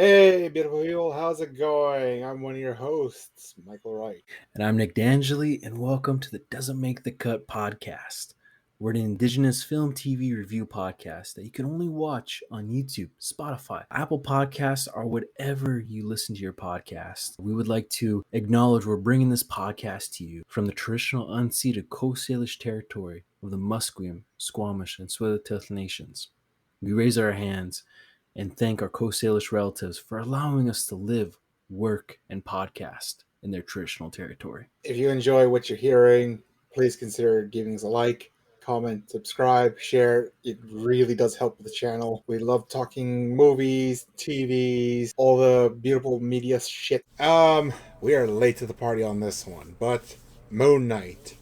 Hey, beautiful people, how's it going? I'm one of your hosts, Michael Wright. And I'm Nick Dangeli, and welcome to the Doesn't Make the Cut podcast. We're an Indigenous film TV review podcast that you can only watch on YouTube, Spotify, Apple Podcasts, or whatever you listen to your podcast. We would like to acknowledge we're bringing this podcast to you from the traditional unceded Coast Salish territory of the Musqueam, Squamish, and Tsleil-Waututh nations. We raise our hands and thank our Coast Salish relatives for allowing us to live, work, and podcast in their traditional territory. If you enjoy what you're hearing, please consider giving us a like, comment, subscribe, share. It really does help with the channel. We love talking movies, TVs, all the beautiful media shit. We are late to the party on this one, but Moon Knight.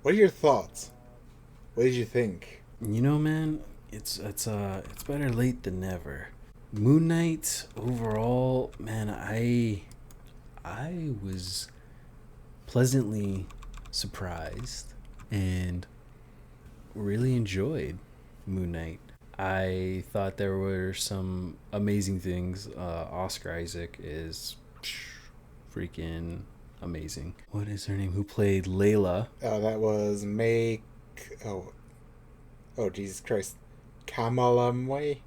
What are your thoughts? What did you think? You know, man, it's better late than never. Moon Knight overall, man, I was pleasantly surprised and really enjoyed Moon Knight. I thought there were some amazing things. Oscar Isaac is freaking amazing. What is her name? Who played Layla? That was Make. Oh, Jesus Christ. Kamalamwe?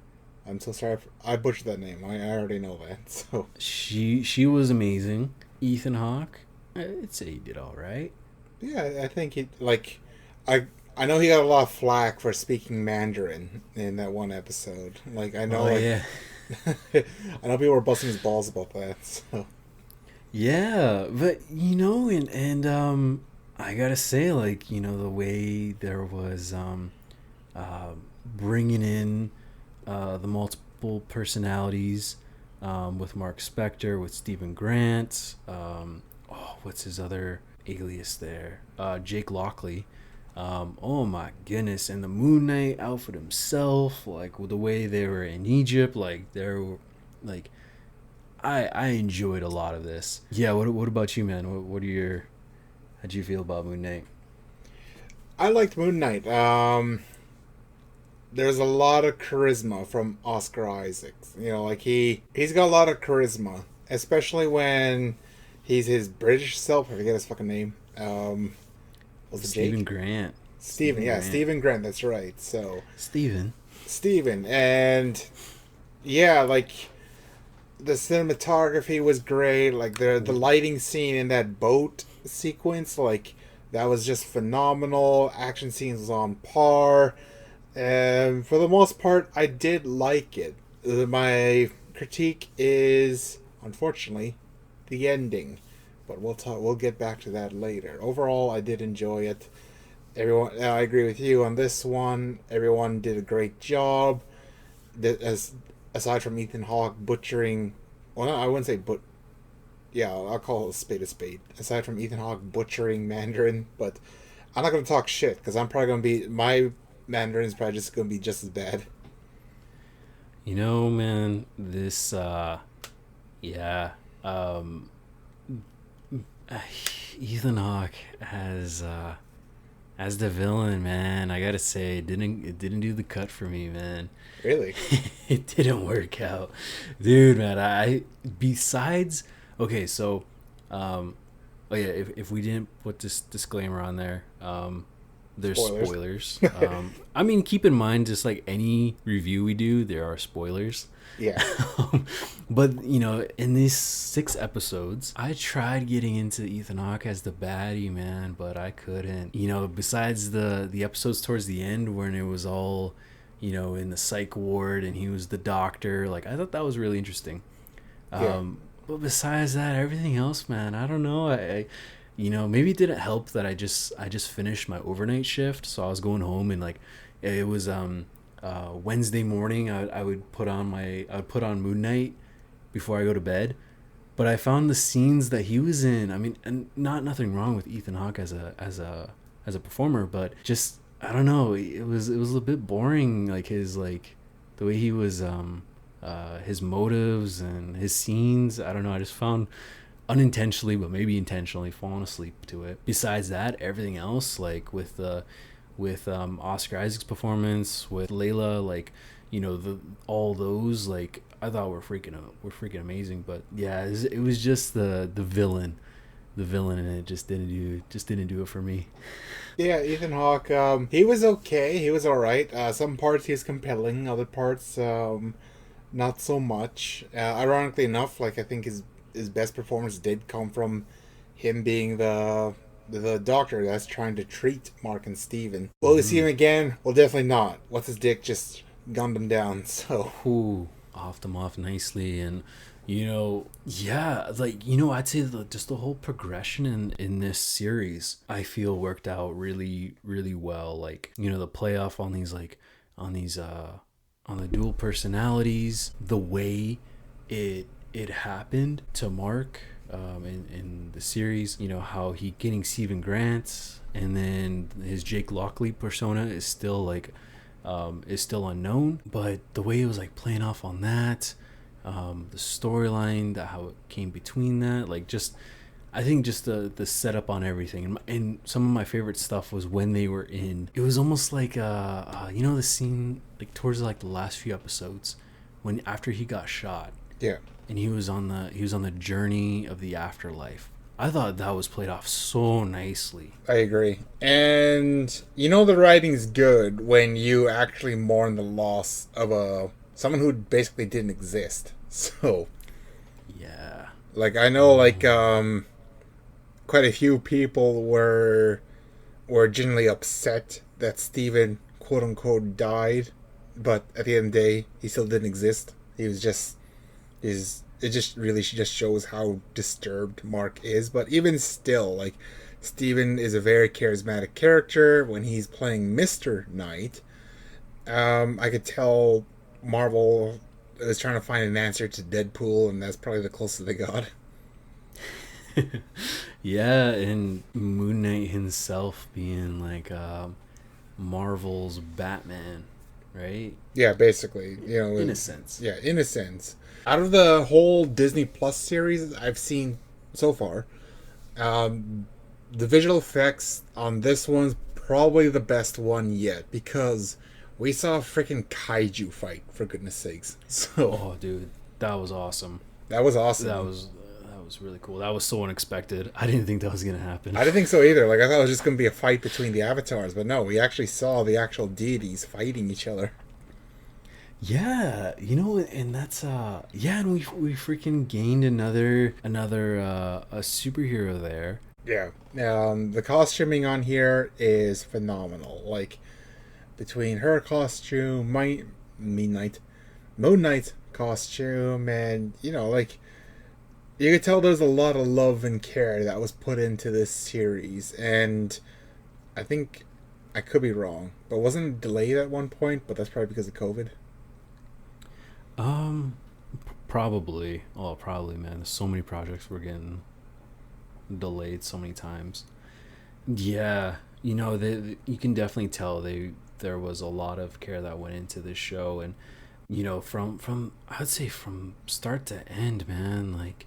I'm so sorry. I butchered that name. I already know that. So She was amazing. Ethan Hawke, I'd say he did all right. yeah, I think I I know he got a lot of flack for speaking Mandarin in that one episode. Like I know, Oh yeah, I know people were busting his balls about that. So yeah. But and I gotta say, like the way there was uh, bringing in the multiple personalities with Mark Spector, with Stephen Grant. What's his other alias there? Jake Lockley. Oh my goodness, and the Moon Knight outfit himself, like with the way they were in Egypt, like they were, like I enjoyed a lot of this. Yeah, what about you, man? What are your how'd you feel about Moon Knight? I liked Moon Knight. There's a lot of charisma from Oscar Isaacs. Like he's got a lot of charisma, especially when he's his British self. I forget his fucking name. Was it Stephen Jake? Grant. Stephen, Stephen yeah, Grant. Stephen Grant. That's right. So Stephen. Stephen, and yeah, like the cinematography was great. Like the lighting scene in that boat sequence, like that was just phenomenal. Action scenes was on par, and for the most part, I did like it. My critique is, unfortunately, the ending, but we'll talk. We'll get back to that later. Overall, I did enjoy it. Everyone, I agree with you on this one. Everyone did a great job. As aside from Ethan Hawke butchering, well, no, I wouldn't say yeah, I'll call a spade a spade. Aside from Ethan Hawke butchering Mandarin, but I'm not gonna talk shit because I'm probably gonna be my Mandarin is probably just gonna be just as bad. Man, this yeah. Um Ethan Hawke as the villain, man, I gotta say, it didn't do the cut for me, man. Really? It didn't work out, dude, man. I besides okay, so oh yeah, if we didn't put this disclaimer on there, there's Spoilers. spoilers. I mean, keep in mind, just like any review we do, there are spoilers. Yeah. But in these 6 episodes, I tried getting into Ethan Hawke as the baddie, man, but I couldn't. Besides the episodes towards the end when it was all, in the psych ward and he was the doctor, like I thought that was really interesting. Yeah. But besides that, everything else, man, I don't know. Maybe it didn't help that I just finished my overnight shift, so I was going home and like it was Wednesday morning. I would put on Moon Knight before I go to bed. But I found the scenes that he was in. I mean, and nothing wrong with Ethan Hawke as a performer, but just I don't know. It was a bit boring. Like the way he was his motives and his scenes. I don't know. I just found unintentionally, but maybe intentionally, falling asleep to it. Besides that, everything else, like with Oscar Isaac's performance, with Layla, like all those, like I thought were freaking amazing. But yeah, it was just the villain, and it just didn't do it for me. Yeah, Ethan Hawke. He was okay. He was all right. Some parts he's compelling. Other parts, not so much. Ironically enough, like I think his best performance did come from him being the doctor that's trying to treat Mark and Steven. Will we see him again? Well, definitely not. What's his dick just gunned him down? So, Who offed them off nicely, and yeah, like I'd say just the whole progression in this series, I feel worked out really really well. Like the playoff on these on the dual personalities, the way it happened to Mark, in the series, how he getting Stephen Grant, and then his Jake Lockley persona is still unknown, but the way it was like playing off on that, the storyline, how it came between that, like just I think just the setup on everything, and some of my favorite stuff was when they were in. It was almost like the scene like towards like the last few episodes, when after he got shot, yeah. and he was on the journey of the afterlife. I thought that was played off so nicely. I agree. And the writing's good when you actually mourn the loss of someone who basically didn't exist. So, Yeah. like I know quite a few people were genuinely upset that Steven quote unquote died, but at the end of the day he still didn't exist. He was just it just really just shows how disturbed Mark is. But even still, like, Steven is a very charismatic character when he's playing Mr. Knight. I could tell Marvel was trying to find an answer to Deadpool, and that's probably the closest they got. Yeah, and Moon Knight himself being like Marvel's Batman, right? Yeah, basically, In a sense. Yeah, in a sense. Out of the whole Disney Plus series I've seen so far, the visual effects on this one's probably the best one yet, because we saw a freaking kaiju fight, for goodness sakes. So, Oh, dude, that was awesome. that was awesome. That was really cool. That was so unexpected. I didn't think that was gonna happen. I didn't think so either. Like, I thought it was just going to be a fight between the avatars, but no, we actually saw the actual deities fighting each other. Yeah, and that's yeah, and we freaking gained another a superhero there. Yeah. The costuming on here is phenomenal. Like, between her costume, Moon Knight's costume, and, like, you could tell there's a lot of love and care that was put into this series. And I think, I could be wrong, but wasn't it delayed at one point? But that's probably because of COVID. Probably. Oh, probably, man. There's so many projects were getting delayed so many times. Yeah, you can definitely tell there was a lot of care that went into this show, and from I'd say from start to end, man, like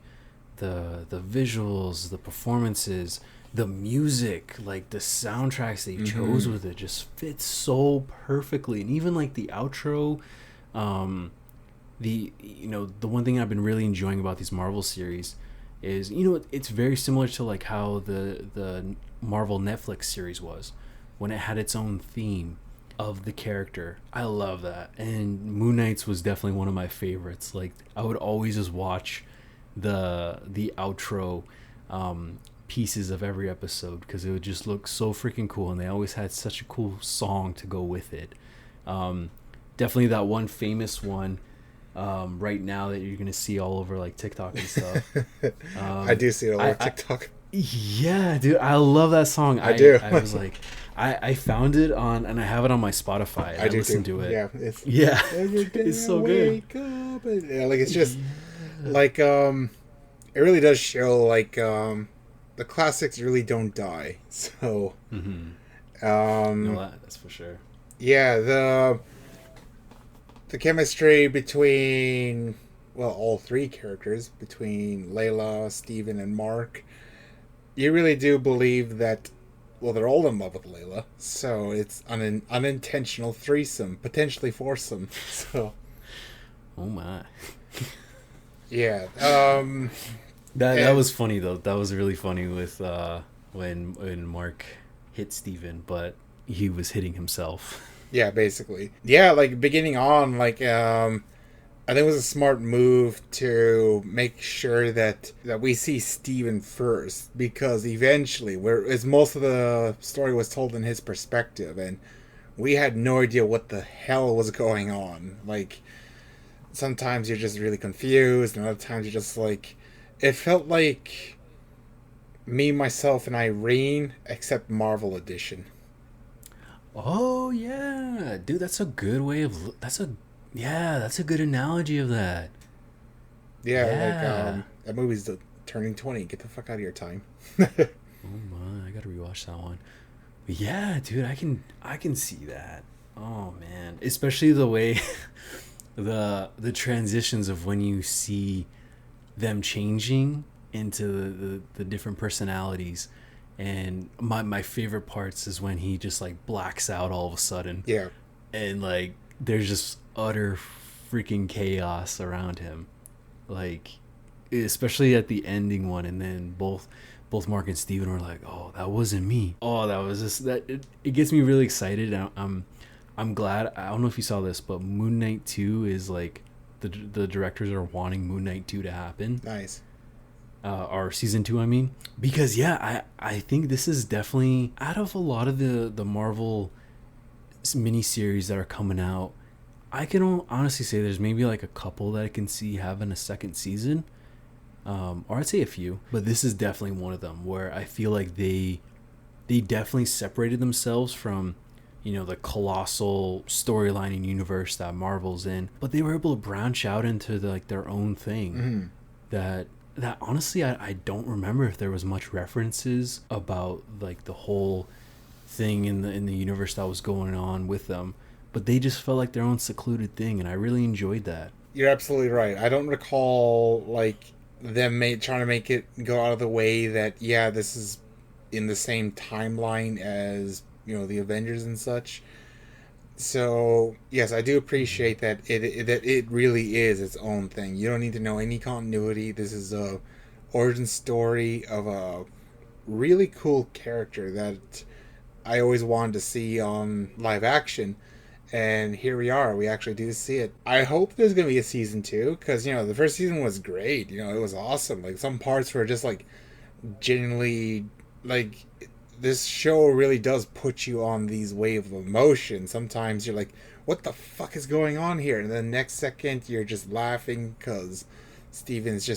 the visuals, the performances, the music, like the soundtracks they chose with it just fits so perfectly. And even like the outro, the one thing I've been really enjoying about these Marvel series is it's very similar to like how the Marvel Netflix series was, when it had its own theme of the character. I love that. And Moon Knight's was definitely one of my favorites. Like, I would always just watch the outro pieces of every episode, because it would just look so freaking cool, and they always had such a cool song to go with it. Definitely that one famous one right now that you're gonna see all over like TikTok and stuff. I do see it all over TikTok. Yeah, dude, I love that song. I do. I was like, I found it on, and I have it on my Spotify. I listen to it. Yeah, it's so good. Yeah, like, it's just like it really does show like the classics really don't die. So that's for sure. Yeah, the chemistry between, well, all three characters, between Layla, Steven, and Mark, you really do believe that, well, they're all in love with Layla, so it's an unintentional threesome, potentially foursome. So, oh my. Yeah. That And was funny though. That was really funny with when Mark hit Steven, but he was hitting himself. yeah, basically. Yeah, like beginning on, like I think it was a smart move to make sure that we see Steven first, because eventually, whereas most of the story was told in his perspective, and we had no idea what the hell was going on. Like sometimes you're just really confused, and other times you're just like, it felt like me, myself, and Irene, except Marvel Edition. Oh yeah, dude, that's a good way of that's a yeah, that's a good analogy of that. Yeah, like Yeah. that movie's turning 20. Get the fuck out of your time. Oh my, I gotta rewatch that one. But yeah, dude, I can see that. Oh man, especially the way the transitions of when you see them changing into the different personalities. And my favorite parts is when he just like blacks out all of a sudden, Yeah. and like there's just utter freaking chaos around him, like especially at the ending one. And then both Mark and Steven were like, oh, that wasn't me. Oh, that was just that it gets me really excited. I'm glad. I don't know if you saw this, but Moon Knight 2 is like the directors are wanting Moon Knight 2 to happen, Nice. or season 2, I mean, because yeah, I think this is definitely out of a lot of the Marvel miniseries that are coming out. I can honestly say there's maybe like a couple that I can see having a second season, or I'd say a few, but this is definitely one of them where I feel like they definitely separated themselves from, the colossal storyline and universe that Marvel's in, but they were able to branch out into like their own thing. Mm. That honestly, I don't remember if there was much references about like the whole thing in the universe that was going on with them, but they just felt like their own secluded thing, and I really enjoyed that. You're absolutely right. I don't recall like them trying to make it go out of the way that yeah, this is in the same timeline as the Avengers and such. So yes, I do appreciate that it really is its own thing. You don't need to know any continuity. This is a origin story of a really cool character that I always wanted to see on live action, and here we are. We actually do see it. I hope there's gonna be a season two, because the first season was great. It was awesome. Like some parts were just like genuinely like this show really does put you on these waves of emotion. Sometimes you're like, what the fuck is going on here? And then next second you're just laughing because Steven's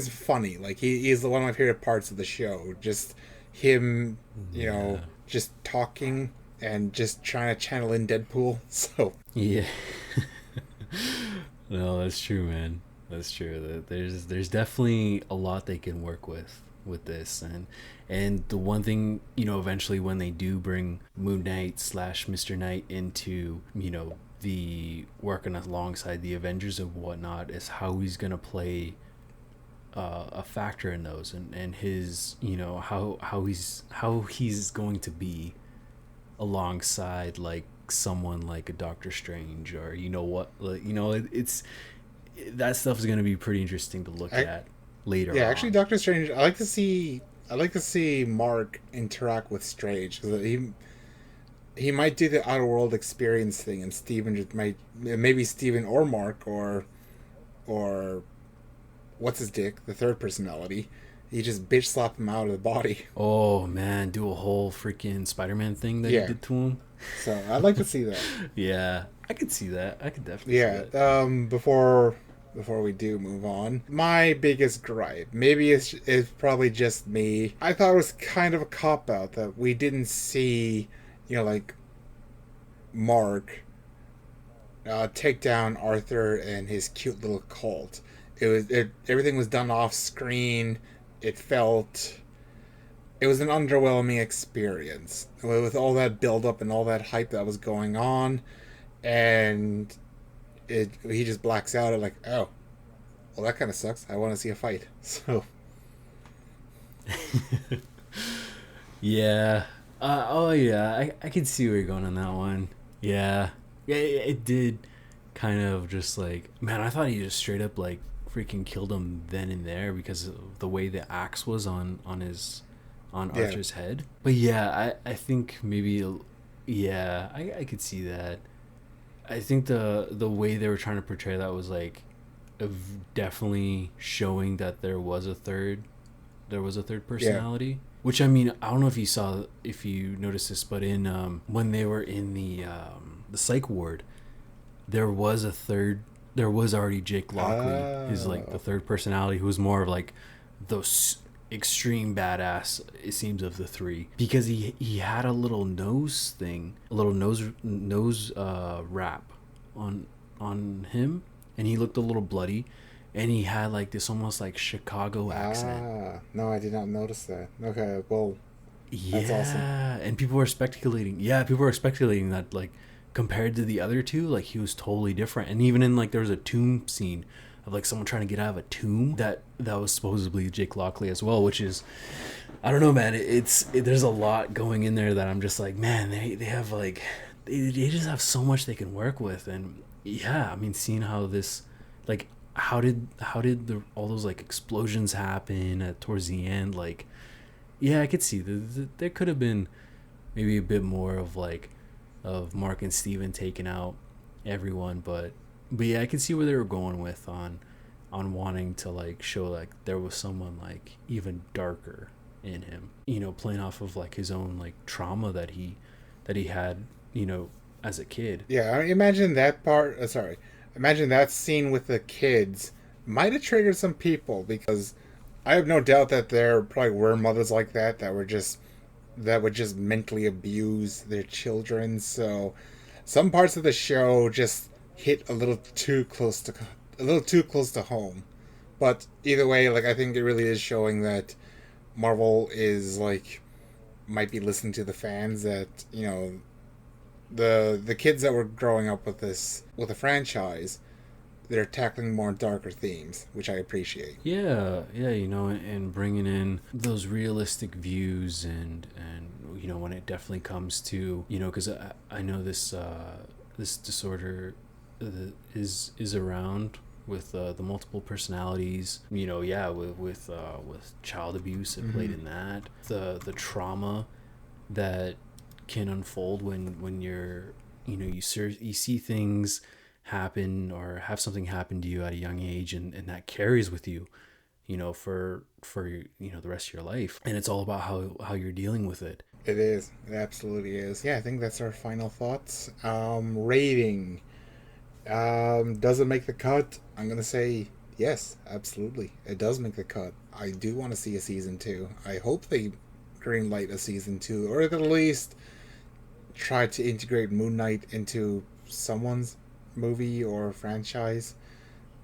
funny. Like he's one of my favorite parts of the show. Just him, Yeah. just talking and just trying to channel in Deadpool. So Yeah. No, that's true, man. That's true. There's definitely a lot they can work with this. And the one thing, eventually when they do bring Moon Knight slash Mr. Knight into, the working alongside the Avengers and whatnot, is how he's gonna play a factor in those, and his, how he's going to be alongside like someone like a Doctor Strange, or what, like, it's that stuff is going to be pretty interesting to look I at later yeah, actually, on. Doctor Strange. I like to see Mark interact with Strange, because he might do the outer world experience thing, and Steven just might, maybe Steven or Mark or what's his dick, the third personality. He just bitch slap him out of the body. Oh man, do a whole freaking Spider-Man thing that he Yeah, did to him. so I'd like to see that. Yeah, I could see that. I could definitely see Yeah. that. Before we do move on, my biggest gripe, maybe it's probably just me. I thought it was kind of a cop out that we didn't see, like Mark take down Arthur and his cute little cult. Everything was done off screen. It felt it was an underwhelming experience with all that build up and all that hype that was going on, and he just blacks out at like, oh, well, that kind of sucks. I want to see a fight. So Yeah. Oh yeah, I can see where you're going on that one. Yeah. Yeah, it did. kind of just like, man, I thought he just straight up like freaking killed him then and there because of the way the axe was on Yeah. Archer's head. But yeah, I think maybe, yeah, I could see that. I think the way they were trying to portray that was like of definitely showing that there was a third Yeah. personality. Which, I mean, I don't know if you noticed this, but in when they were in the psych ward, there was a third. There was already Jake Lockley, his like the Oh. third personality, who was more of like those extreme badass. It seems of the three because he had a little nose thing, a little nose wrap on him, and he looked a little bloody, and he had like this almost like Chicago accent. No, I did not notice that. Okay, well, that's awesome. Yeah, and people were speculating. Yeah, people were speculating that like compared to the other two, like he was totally different. And even in like there was a tomb scene of like someone trying to get out of a tomb that was supposedly Jake Lockley as well, which is I don't know, man. There's a lot going in there that I'm just like, man, they have like they just have so much they can work with, and yeah, I mean, seeing how this like how did all those like explosions happen towards the end, like yeah, I could see there could have been maybe a bit more of like of Mark and Steven taking out everyone, but yeah, I could see where they were going with on wanting to like show like there was someone like even darker in him, playing off of like his own like trauma that he had, as a kid. Yeah, I imagine that part. Sorry, imagine that scene with the kids might have triggered some people because I have no doubt that there probably were mothers like that would just mentally abuse their children. So some parts of the show just hit a little too close to home. But either way, like I think it really is showing that Marvel is like might be listening to the fans that the kids that were growing up with the franchise, they're tackling more darker themes, which I appreciate. Yeah, yeah, and bringing in those realistic views and when it definitely comes to because I know this disorder is around with the multiple personalities. Yeah, with child abuse that played Mm-hmm. in that, the trauma that can unfold when you're you see things happen or have something happen to you at a young age, and that carries with you for the rest of your life, and it's all about how you're dealing with it. It is. It absolutely is. Yeah, I think that's our final thoughts. Rating. Does it make the cut? I'm gonna say yes, absolutely. It does make the cut. I do want to see a season two. I hope they greenlight a season two, or at least try to integrate Moon Knight into someone's movie or franchise.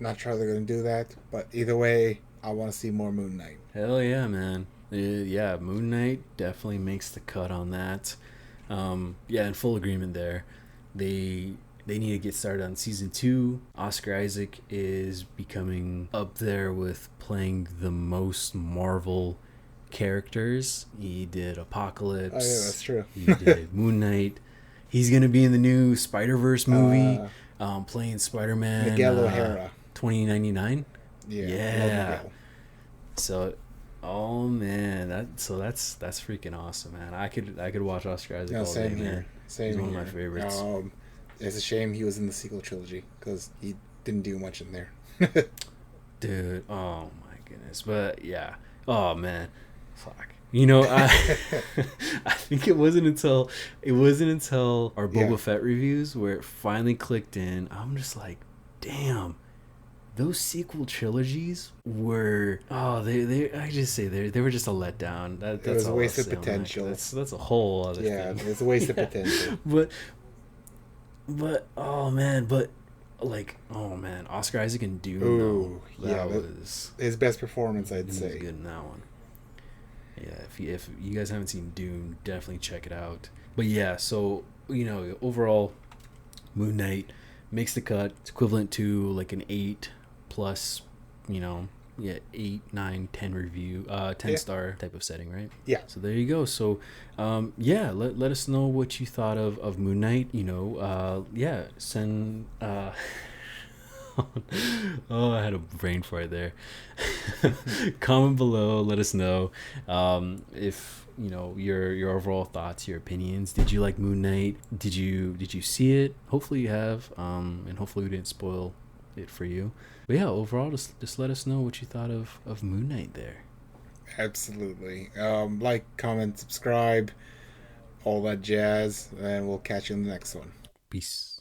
Not sure they're gonna do that, but either way, I want to see more Moon Knight. Hell yeah, man. Yeah, Moon Knight definitely makes the cut on that. Yeah, in full agreement there. They they need to get started on season two. Oscar Isaac is becoming up there with playing the most Marvel characters. He did Oh yeah, Apocalypse. that's true. He did Moon Knight. He's gonna be in the new Spider-Verse movie, uh, playing Spider-Man Miguel O'Hara. 2099. Yeah, love Yeah. Miguel. So, oh man, that's freaking awesome, man. I could watch Oscar Isaac No, all day, same man. here. Same He's one of here. my favorites. It's a shame he was in the sequel trilogy because he didn't do much in there. Dude, oh my goodness. But yeah. Oh man. Fuck. I think it wasn't until our Yeah, Boba Fett reviews where it finally clicked in. I'm just like, damn. Those sequel trilogies were they I just say they were just a letdown. it That's was a all I'll waste of say on that. 'Cause potential. That's a whole other Yeah, thing. it's a waste of Yeah. potential. But oh man, but like oh man, Oscar Isaac and Dune Ooh, though. yeah, That was his best performance, Dune I'd was say. good in that one. Yeah, if you guys haven't seen Dune, definitely check it out. But yeah, so overall, Moon Knight makes the cut. It's equivalent to like an 8 plus, you know, yeah, 8, 9, 10 review, 10 Yeah. star type of setting, right? Yeah. So there you go. So yeah, let us know what you thought of Moon Knight. Yeah, send oh, I had a brain fart there. Comment below, let us know if your overall thoughts, your opinions. Did you like Moon Knight? Did you see it? Hopefully you have, and hopefully we didn't spoil it for you. But yeah, overall, just let us know what you thought of Moon Knight there. Absolutely. Like, comment, subscribe, all that jazz, and we'll catch you in the next one. Peace.